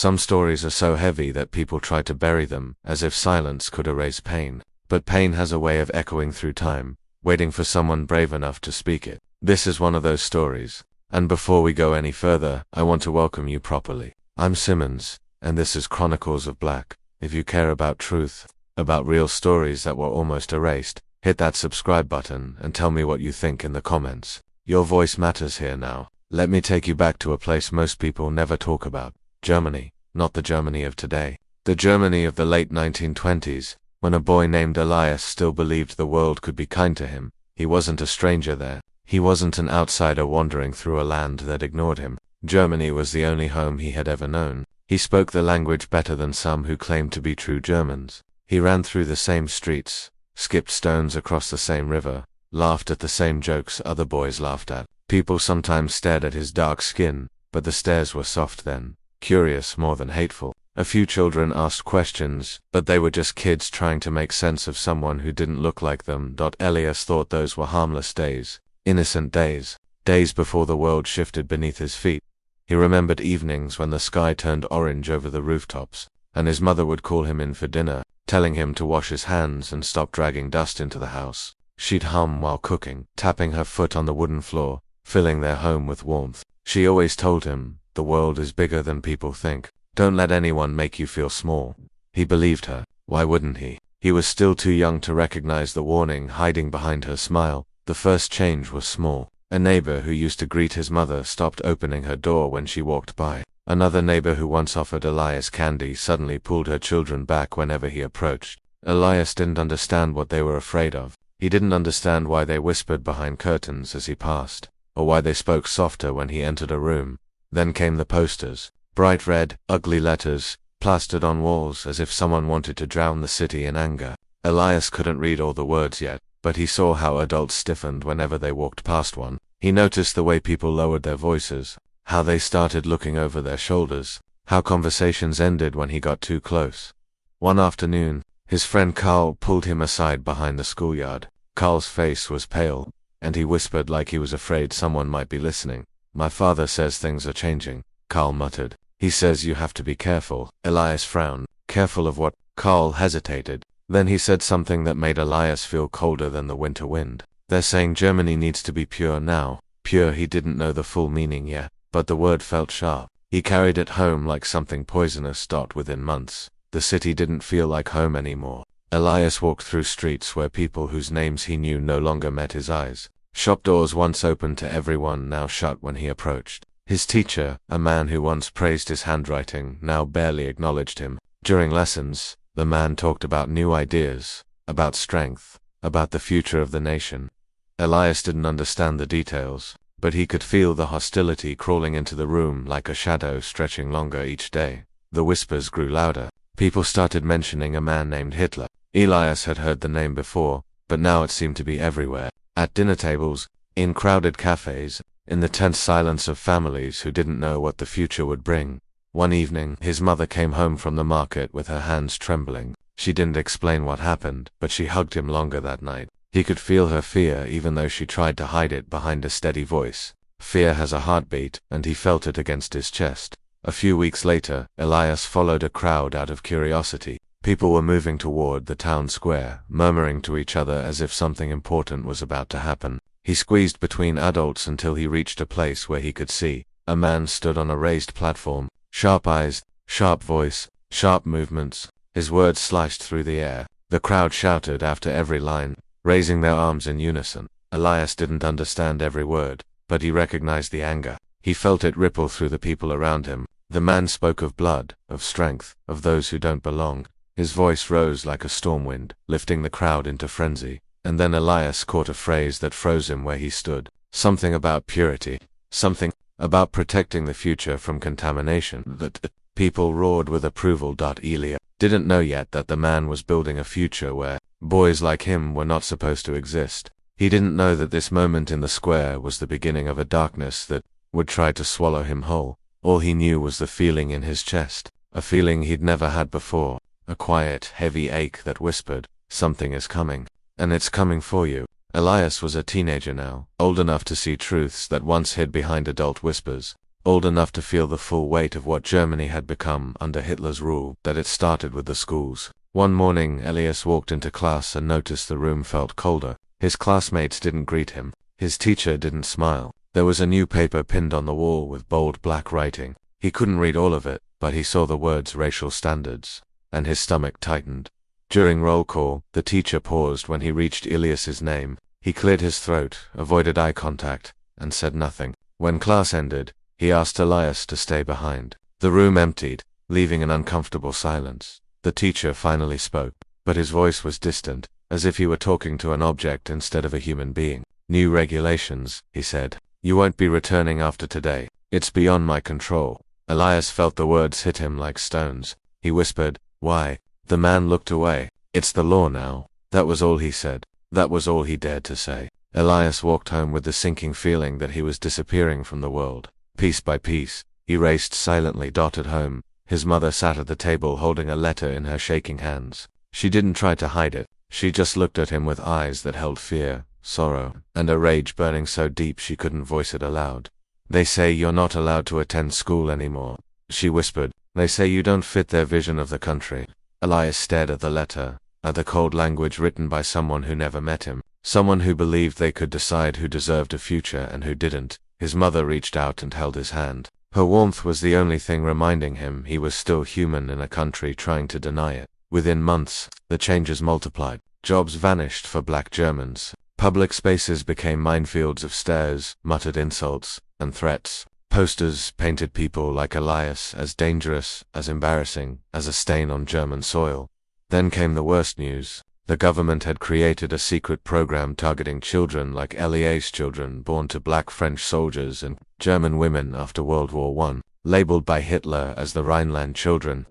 Some stories are so heavy that people try to bury them, as if silence could erase pain. But pain has a way of echoing through time, waiting for someone brave enough to speak it. This is one of those stories. And before we go any further, I want to welcome you properly. I'm Simmons, and this is Chronicles of Black. If you care about truth, about real stories that were almost erased, hit that subscribe button and tell me what you think in the comments. Your voice matters here now. Let me take you back to a place most people never talk about. Germany. Not the Germany of today. The Germany of the late 1920s, when a boy named Elias still believed the world could be kind to him. He wasn't a stranger there. He wasn't an outsider wandering through a land that ignored him. Germany was the only home he had ever known. He spoke the language better than some who claimed to be true Germans. He ran through the same streets, skipped stones across the same river, laughed at the same jokes other boys laughed at. People sometimes stared at his dark skin, but the stares were soft then, curious more than hateful. A few children asked questions, but they were just kids trying to make sense of someone who didn't look like them. Elias thought those were harmless days, innocent days, days before the world shifted beneath his feet. He remembered evenings when the sky turned orange over the rooftops, and his mother would call him in for dinner, telling him to wash his hands and stop dragging dust into the house. She'd hum while cooking, tapping her foot on the wooden floor, filling their home with warmth. She always told him, "The world is bigger than people think. Don't let anyone make you feel small." He believed her. Why wouldn't he? He was still too young to recognize the warning hiding behind her smile. The first change was small. A neighbor who used to greet his mother stopped opening her door when she walked by. Another neighbor who once offered Elias candy suddenly pulled her children back whenever he approached. Elias didn't understand what they were afraid of. He didn't understand why they whispered behind curtains as he passed, or why they spoke softer when he entered a room. Then came the posters. Bright red, ugly letters, plastered on walls as if someone wanted to drown the city in anger. Elias couldn't read all the words yet, but he saw how adults stiffened whenever they walked past one. He noticed the way people lowered their voices, how they started looking over their shoulders, how conversations ended when he got too close. One afternoon, his friend Carl pulled him aside behind the schoolyard. Carl's face was pale, and he whispered like he was afraid someone might be listening. "My father says things are changing," Carl muttered. "He says you have to be careful." Elias frowned. Careful of what? Carl hesitated. Then he said something that made Elias feel colder than the winter wind. "They're saying Germany needs to be pure now." Pure, he didn't know the full meaning yet, but the word felt sharp. He carried it home like something poisonous. Within months, the city didn't feel like home anymore. Elias walked through streets where people whose names he knew no longer met his eyes. Shop doors once open to everyone now shut when he approached. His teacher, a man who once praised his handwriting, now barely acknowledged him. During lessons, the man talked about new ideas, about strength, about the future of the nation. Elias didn't understand the details, but he could feel the hostility crawling into the room like a shadow stretching longer each day. The whispers grew louder. People started mentioning a man named Hitler. Elias had heard the name before, but now it seemed to be everywhere. At dinner tables, in crowded cafes, in the tense silence of families who didn't know what the future would bring. One evening, his mother came home from the market with her hands trembling. She didn't explain what happened, but she hugged him longer that night. He could feel her fear even though she tried to hide it behind a steady voice. Fear has a heartbeat, and he felt it against his chest. A few weeks later, Elias followed a crowd out of curiosity. People were moving toward the town square, murmuring to each other as if something important was about to happen. He squeezed between adults until he reached a place where he could see. A man stood on a raised platform, sharp eyes, sharp voice, sharp movements. His words sliced through the air. The crowd shouted after every line, raising their arms in unison. Elias didn't understand every word, but he recognized the anger. He felt it ripple through the people around him. The man spoke of blood, of strength, of those who don't belong. His voice rose like a storm wind, lifting the crowd into frenzy. And then Elias caught a phrase that froze him where he stood. Something about purity. Something about protecting the future from contamination. The people roared with approval. Elias didn't know yet that the man was building a future where boys like him were not supposed to exist. He didn't know that this moment in the square was the beginning of a darkness that would try to swallow him whole. All he knew was the feeling in his chest, a feeling he'd never had before, a quiet, heavy ache that whispered, "Something is coming. And it's coming for you." Elias was a teenager now, old enough to see truths that once hid behind adult whispers. old enough to feel the full weight of what Germany had become under Hitler's rule, that it started with the schools. One morning, Elias walked into class and noticed the room felt colder. His classmates didn't greet him. His teacher didn't smile. There was a new paper pinned on the wall with bold black writing. He couldn't read all of it, but he saw the words racial standards, and his stomach tightened. During roll call, the teacher paused when he reached Elias's name. He cleared his throat, avoided eye contact, and said nothing. When class ended, he asked Elias to stay behind. The room emptied, leaving an uncomfortable silence. The teacher finally spoke, but his voice was distant, as if he were talking to an object instead of a human being. "New regulations," he said. "You won't be returning after today. It's beyond my control." Elias felt the words hit him like stones. He whispered, "Why?" The man looked away. "It's the law now." That was all he said. That was all he dared to say. Elias walked home with the sinking feeling that he was disappearing from the world. Piece by piece, he raced silently at home. His mother sat at the table holding a letter in her shaking hands. She didn't try to hide it. She just looked at him with eyes that held fear, sorrow, and a rage burning so deep she couldn't voice it aloud. "They say you're not allowed to attend school anymore," she whispered. "They say you don't fit their vision of the country." Elias stared at the letter, at the cold language written by someone who never met him, someone who believed they could decide who deserved a future and who didn't. His mother reached out and held his hand. Her warmth was the only thing reminding him he was still human in a country trying to deny it. Within months, the changes multiplied. Jobs vanished for black Germans. Public spaces became minefields of stares, muttered insults, and threats. Posters painted people like Elias as dangerous, as embarrassing, as a stain on German soil. Then came the worst news. The government had created a secret program targeting children like Elias' children born to black French soldiers and German women after World War I, labeled by Hitler as the Rhineland children.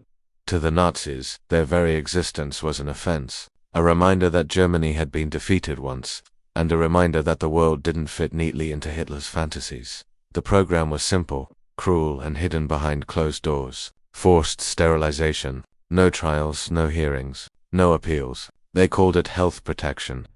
To the Nazis, their very existence was an offense, a reminder that Germany had been defeated once, and a reminder that the world didn't fit neatly into Hitler's fantasies. The program was simple, cruel, and hidden behind closed doors. Forced sterilization, no trials, no hearings, no appeals. They called it health protection.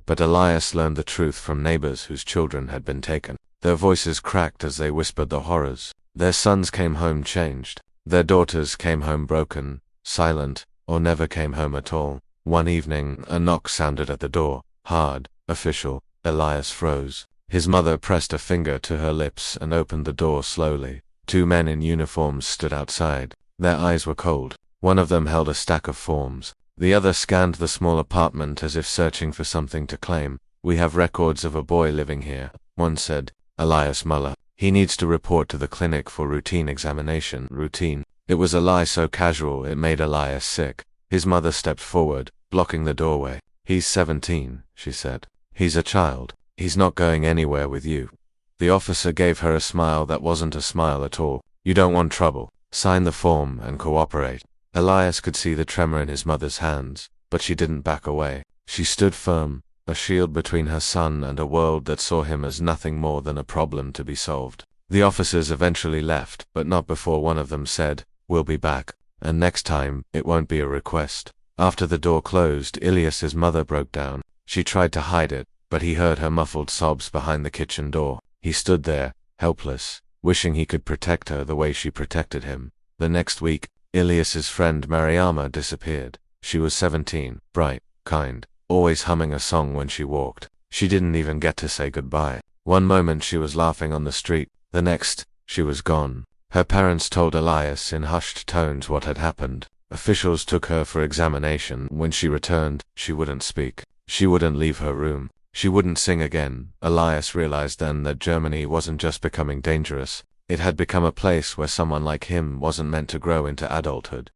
But Elias learned the truth from neighbors whose children had been taken. Their voices cracked as they whispered the horrors. Their sons came home changed. Their daughters came home broken, silent, or never came home at all. One evening, a knock sounded at the door. Hard, official. Elias froze. His mother pressed a finger to her lips and opened the door slowly. Two men in uniforms stood outside. Their eyes were cold. One of them held a stack of forms. The other scanned the small apartment as if searching for something to claim. "We have records of a boy living here," one said. "Elias Muller. He needs to report to the clinic for routine examination." Routine. It was a lie so casual it made Elias sick. His mother stepped forward, blocking the doorway. "He's 17, she said. "He's a child. He's not going anywhere with you." The officer gave her a smile that wasn't a smile at all. "You don't want trouble. Sign the form and cooperate." Elias could see the tremor in his mother's hands, but she didn't back away. She stood firm, a shield between her son and a world that saw him as nothing more than a problem to be solved. The officers eventually left, but not before one of them said, "We'll be back, and next time, it won't be a request." After the door closed, Elias's mother broke down. She tried to hide it, but he heard her muffled sobs behind the kitchen door. He stood there, helpless, wishing he could protect her the way she protected him. The next week, Elias's friend Mariama disappeared. She was 17, bright, kind, always humming a song when she walked. She didn't even get to say goodbye. One moment she was laughing on the street, the next, she was gone. Her parents told Elias in hushed tones what had happened. Officials took her for examination. When she returned, she wouldn't speak. She wouldn't leave her room. She wouldn't sing again. Elias realized then that Germany wasn't just becoming dangerous. It had become a place where someone like him wasn't meant to grow into adulthood.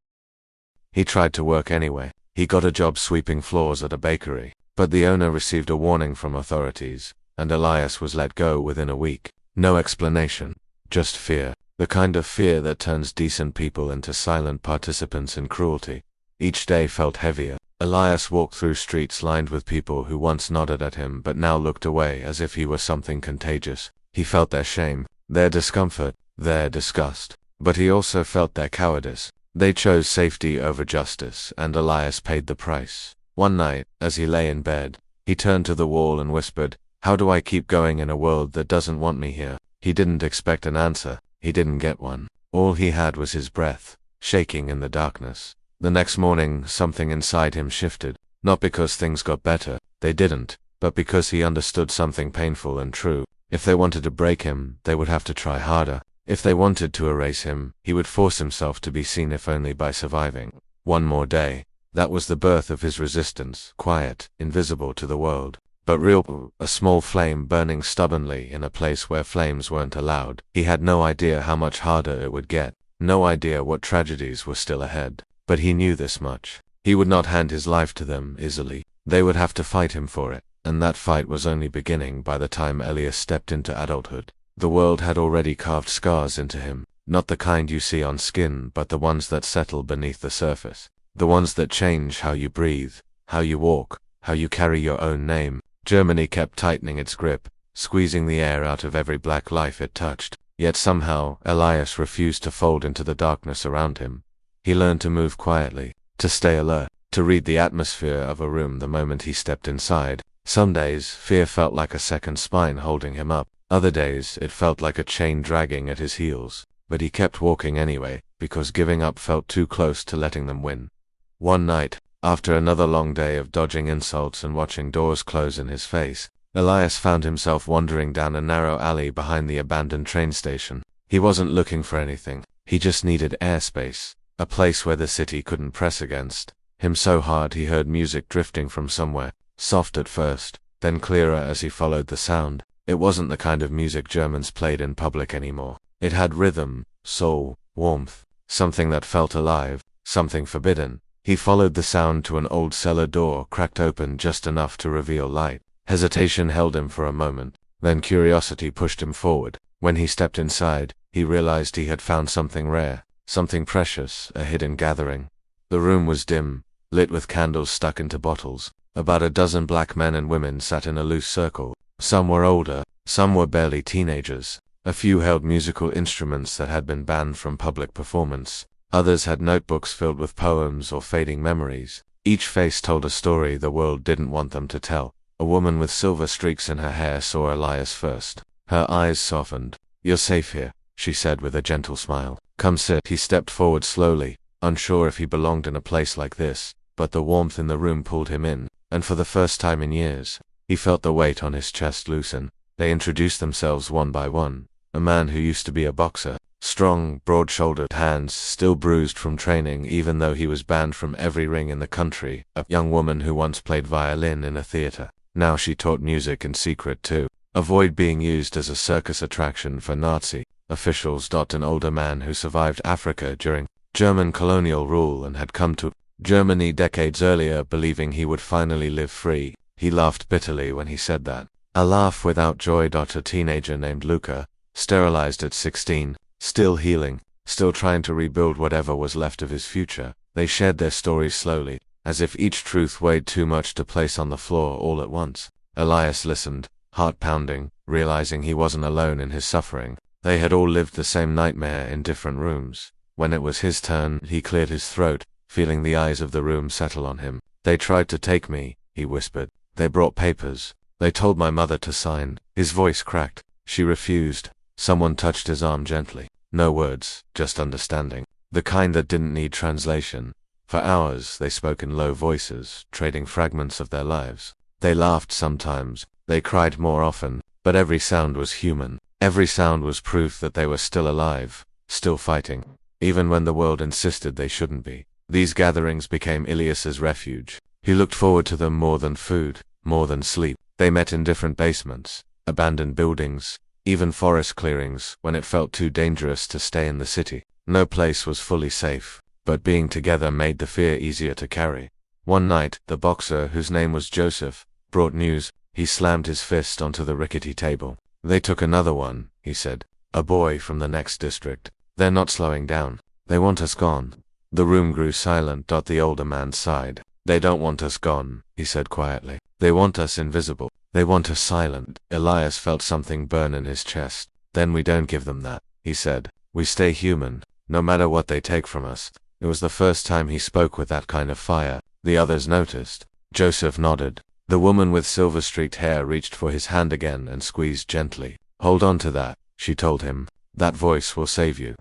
He tried to work anyway. He got a job sweeping floors at a bakery, but the owner received a warning from authorities, and Elias was let go within a week. No explanation, just fear, the kind of fear that turns decent people into silent participants in cruelty. Each day felt heavier. Elias walked through streets lined with people who once nodded at him but now looked away as if he were something contagious. He felt their shame, their discomfort, their disgust. But he also felt their cowardice. They chose safety over justice, and Elias paid the price. One night, as he lay in bed, he turned to the wall and whispered, "How do I keep going in a world that doesn't want me here?" He didn't expect an answer. He didn't get one. All he had was his breath, shaking in the darkness. The next morning, something inside him shifted. Not because things got better, they didn't, but because he understood something painful and true. If they wanted to break him, they would have to try harder. If they wanted to erase him, he would force himself to be seen if only by surviving. One more day. That was the birth of his resistance, quiet, invisible to the world, but real, a small flame burning stubbornly in a place where flames weren't allowed. He had no idea how much harder it would get, no idea what tragedies were still ahead, but he knew this much. He would not hand his life to them easily. They would have to fight him for it, and that fight was only beginning by the time Elias stepped into adulthood. The world had already carved scars into him, not the kind you see on skin, but the ones that settle beneath the surface. The ones that change how you breathe, how you walk, how you carry your own name. Germany kept tightening its grip, squeezing the air out of every black life it touched. Yet somehow, Elias refused to fold into the darkness around him. He learned to move quietly, to stay alert, to read the atmosphere of a room the moment he stepped inside. Some days, fear felt like a second spine holding him up. Other days, it felt like a chain dragging at his heels. But he kept walking anyway, because giving up felt too close to letting them win. One night, after another long day of dodging insults and watching doors close in his face, Elias found himself wandering down a narrow alley behind the abandoned train station. He wasn't looking for anything. He just needed airspace, a place where the city couldn't press against him so hard. He heard music drifting from somewhere, soft at first, then clearer as he followed the sound. It wasn't the kind of music Germans played in public anymore. It had rhythm, soul, warmth, something that felt alive, something forbidden. He followed the sound to an old cellar door cracked open just enough to reveal light. Hesitation held him for a moment, then curiosity pushed him forward. When he stepped inside, he realized he had found something rare, something precious, a hidden gathering. The room was dim, lit with candles stuck into bottles. About a dozen black men and women sat in a loose circle. Some were older, some were barely teenagers. A few held musical instruments that had been banned from public performance. Others had notebooks filled with poems or fading memories. Each face told a story the world didn't want them to tell. A woman with silver streaks in her hair saw Elias first. Her eyes softened. "You're safe here," she said with a gentle smile. "Come sit." He stepped forward slowly, unsure if he belonged in a place like this, but the warmth in the room pulled him in, and for the first time in years, he felt the weight on his chest loosen. They introduced themselves one by one. A man who used to be a boxer, strong, broad-shouldered, hands still bruised from training even though he was banned from every ring in the country. A young woman who once played violin in a theater. Now she taught music in secret too. Avoid being used as a circus attraction for Nazi officials. An older man who survived Africa during German colonial rule and had come to Germany decades earlier believing he would finally live free. He laughed bitterly when he said that. A laugh without joy. A teenager named Luca, sterilized at 16, still healing, still trying to rebuild whatever was left of his future. They shared their stories slowly, as if each truth weighed too much to place on the floor all at once. Elias listened, heart pounding, realizing he wasn't alone in his suffering. They had all lived the same nightmare in different rooms. When it was his turn, he cleared his throat, feeling the eyes of the room settle on him. "They tried to take me," he whispered. "They brought papers. They told my mother to sign." His voice cracked. She refused. Someone touched his arm gently. No words, just understanding. The kind that didn't need translation. For hours, they spoke in low voices, trading fragments of their lives. They laughed sometimes. They cried more often. But every sound was human. Every sound was proof that they were still alive, still fighting, even when the world insisted they shouldn't be. These gatherings became Elias's refuge. He looked forward to them more than food, more than sleep. They met in different basements, abandoned buildings, even forest clearings when it felt too dangerous to stay in the city. No place was fully safe, but being together made the fear easier to carry. One night, the boxer, whose name was Joseph, brought news. He slammed his fist onto the rickety table. "They took another one," he said. "A boy from the next district. They're not slowing down. They want us gone." The room grew silent. The older man sighed. "They don't want us gone," he said quietly. "They want us invisible. They want us silent." Elias felt something burn in his chest. "Then we don't give them that," he said. "We stay human, no matter what they take from us." It was the first time he spoke with that kind of fire. The others noticed. Joseph nodded. The woman with silver-streaked hair reached for his hand again and squeezed gently. "Hold on to that," she told him. That voice will save you.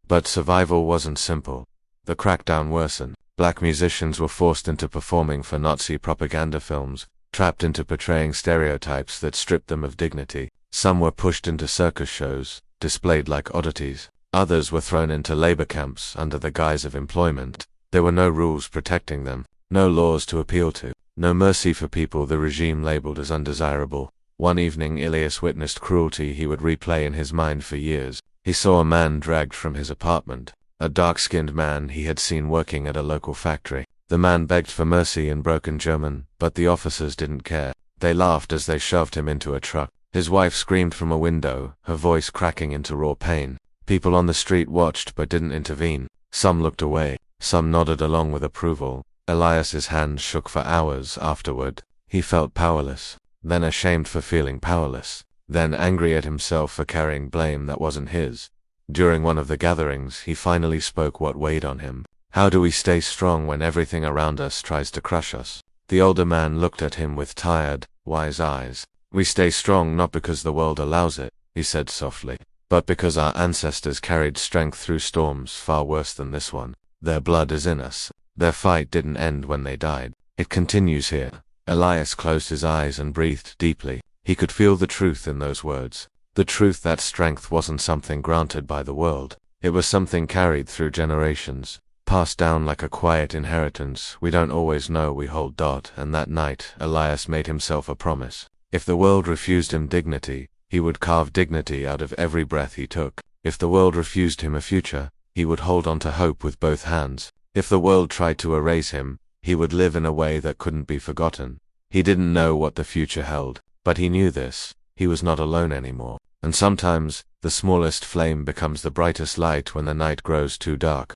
But survival wasn't simple. The crackdown worsened. Black musicians were forced into performing for Nazi propaganda films, trapped into portraying stereotypes that stripped them of dignity. Some were pushed into circus shows, displayed like oddities. Others were thrown into labor camps under the guise of employment. There were no rules protecting them, no laws to appeal to, no mercy for people the regime labeled as undesirable. One evening Elias witnessed cruelty he would replay in his mind for years. He saw a man dragged from his apartment, a dark-skinned man he had seen working at a local factory. The man begged for mercy in broken German, but the officers didn't care. They laughed as they shoved him into a truck. His wife screamed from a window, her voice cracking into raw pain. People on the street watched but didn't intervene. Some looked away, some nodded along with approval. Elias's hands shook for hours afterward. He felt powerless, then ashamed for feeling powerless, then angry at himself for carrying blame that wasn't his. During one of the gatherings, he finally spoke what weighed on him. How do we stay strong when everything around us tries to crush us? The older man looked at him with tired, wise eyes. We stay strong not because the world allows it, he said softly, but because our ancestors carried strength through storms far worse than this one. Their blood is in us. Their fight didn't end when they died. It continues here. Elias closed his eyes and breathed deeply. He could feel the truth in those words. The truth that strength wasn't something granted by the world. It was something carried through generations, passed down like a quiet inheritance we don't always know we hold. And that night, Elias made himself a promise. If the world refused him dignity, he would carve dignity out of every breath he took. If the world refused him a future, he would hold on to hope with both hands. If the world tried to erase him, he would live in a way that couldn't be forgotten. He didn't know what the future held, but he knew this. He was not alone anymore. And sometimes, the smallest flame becomes the brightest light when the night grows too dark.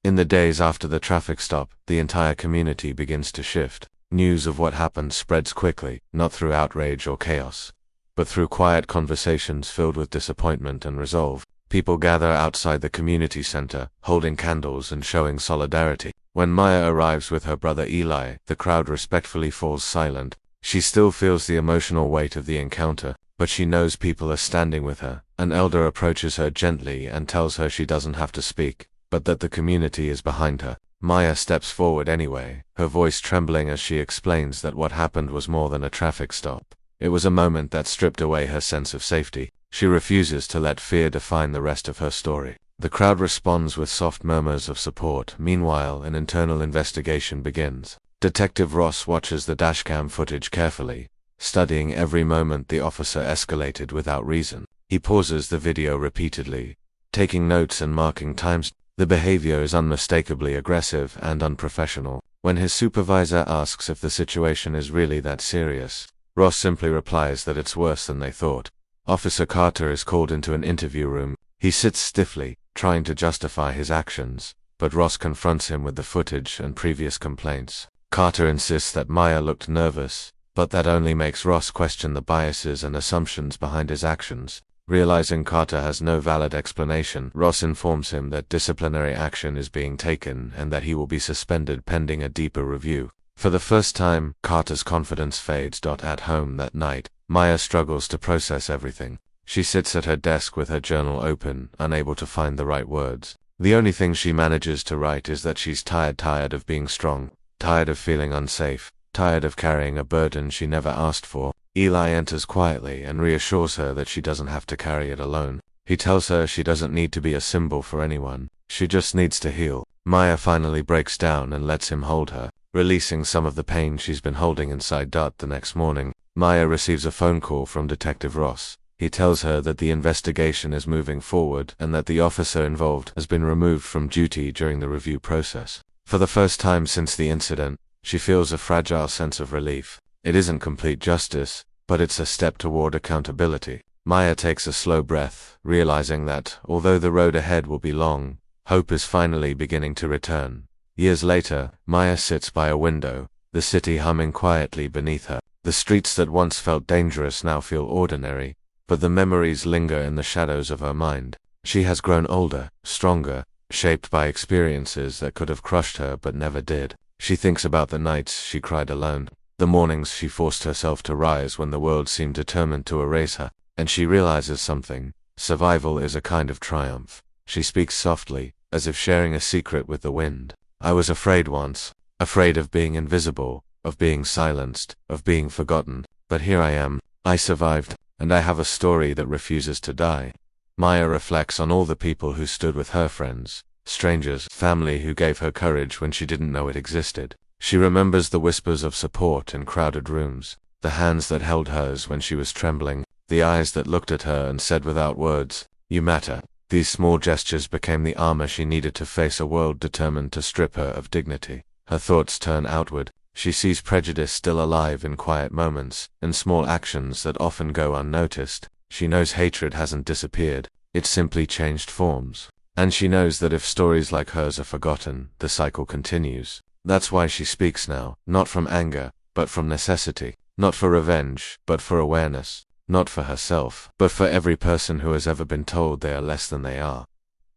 In the days after the traffic stop, the entire community begins to shift. News of what happened spreads quickly, not through outrage or chaos, but through quiet conversations filled with disappointment and resolve. People gather outside the community center, holding candles and showing solidarity. When Maya arrives with her brother Eli, the crowd respectfully falls silent. She still feels the emotional weight of the encounter, but she knows people are standing with her. An elder approaches her gently and tells her she doesn't have to speak, but that the community is behind her. Maya steps forward anyway, her voice trembling as she explains that what happened was more than a traffic stop. It was a moment that stripped away her sense of safety. She refuses to let fear define the rest of her story. The crowd responds with soft murmurs of support. Meanwhile, an internal investigation begins. Detective Ross watches the dashcam footage carefully, studying every moment the officer escalated without reason. He pauses the video repeatedly, taking notes and marking times. The behavior is unmistakably aggressive and unprofessional. When his supervisor asks if the situation is really that serious, Ross simply replies that it's worse than they thought. Officer Carter is called into an interview room. He sits stiffly, trying to justify his actions, but Ross confronts him with the footage and previous complaints. Carter insists that Maya looked nervous, but that only makes Ross question the biases and assumptions behind his actions. Realizing Carter has no valid explanation, Ross informs him that disciplinary action is being taken and that he will be suspended pending a deeper review. For the first time, Carter's confidence fades. At home that night, Maya struggles to process everything. She sits at her desk with her journal open, unable to find the right words. The only thing she manages to write is that she's tired of being strong, tired of feeling unsafe, tired of carrying a burden she never asked for. Eli enters quietly and reassures her that she doesn't have to carry it alone. He tells her she doesn't need to be a symbol for anyone. She just needs to heal. Maya finally breaks down and lets him hold her, releasing some of the pain she's been holding inside. The next morning, Maya receives a phone call from Detective Ross. He tells her that the investigation is moving forward and that the officer involved has been removed from duty during the review process. For the first time since the incident, she feels a fragile sense of relief. It isn't complete justice, but it's a step toward accountability. Maya takes a slow breath, realizing that, although the road ahead will be long, hope is finally beginning to return. Years later, Maya sits by a window, the city humming quietly beneath her. The streets that once felt dangerous now feel ordinary, but the memories linger in the shadows of her mind. She has grown older, stronger, shaped by experiences that could have crushed her but never did. She thinks about the nights she cried alone, the mornings she forced herself to rise when the world seemed determined to erase her, and she realizes something. Survival is a kind of triumph. She speaks softly, as if sharing a secret with the wind. I was afraid once, afraid of being invisible, of being silenced, of being forgotten, but here I am. I survived, and I have a story that refuses to die. Maya reflects on all the people who stood with her, friends, strangers, family who gave her courage when she didn't know it existed. She remembers the whispers of support in crowded rooms, the hands that held hers when she was trembling, the eyes that looked at her and said without words, "You matter." These small gestures became the armor she needed to face a world determined to strip her of dignity. Her thoughts turn outward. She sees prejudice still alive in quiet moments, in small actions that often go unnoticed. She knows hatred hasn't disappeared, it's simply changed forms. And she knows that if stories like hers are forgotten, the cycle continues. That's why she speaks now, not from anger, but from necessity. Not for revenge, but for awareness. Not for herself, but for every person who has ever been told they are less than they are.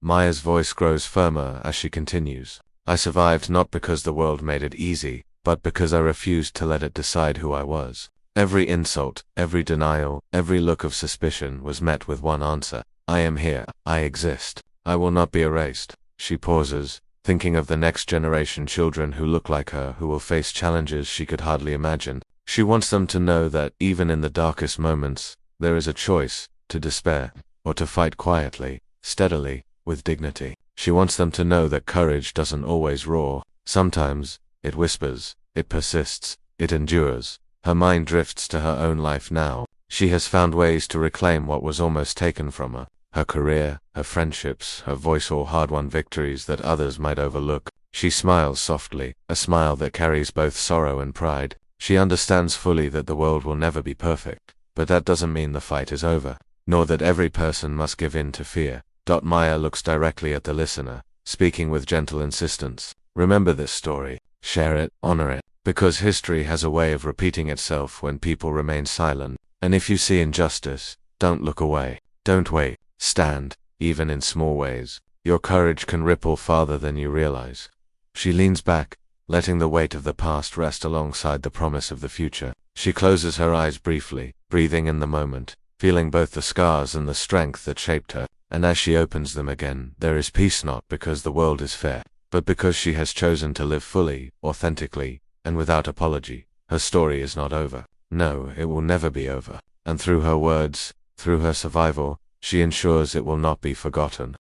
Maya's voice grows firmer as she continues. I survived not because the world made it easy, but because I refused to let it decide who I was. Every insult, every denial, every look of suspicion was met with one answer. I am here. I exist. I will not be erased. She pauses, thinking of the next generation children who look like her, who will face challenges she could hardly imagine. She wants them to know that, even in the darkest moments, there is a choice, to despair, or to fight quietly, steadily, with dignity. She wants them to know that courage doesn't always roar. Sometimes, it whispers, it persists, it endures. Her mind drifts to her own life now. She has found ways to reclaim what was almost taken from her. Her career, her friendships, her voice, all hard-won victories that others might overlook. She smiles softly, a smile that carries both sorrow and pride. She understands fully that the world will never be perfect, but that doesn't mean the fight is over, nor that every person must give in to fear. Maya looks directly at the listener, speaking with gentle insistence. Remember this story, share it, honor it, because history has a way of repeating itself when people remain silent. And if you see injustice, don't look away. Don't wait. Stand, even in small ways. Your courage can ripple farther than you realize. She leans back, letting the weight of the past rest alongside the promise of the future. She closes her eyes briefly, breathing in the moment, feeling both the scars and the strength that shaped her. And as she opens them again, there is peace, not because the world is fair, but because she has chosen to live fully, authentically, and without apology. Her story is not over. No, it will never be over. And through her words, through her survival, she ensures it will not be forgotten.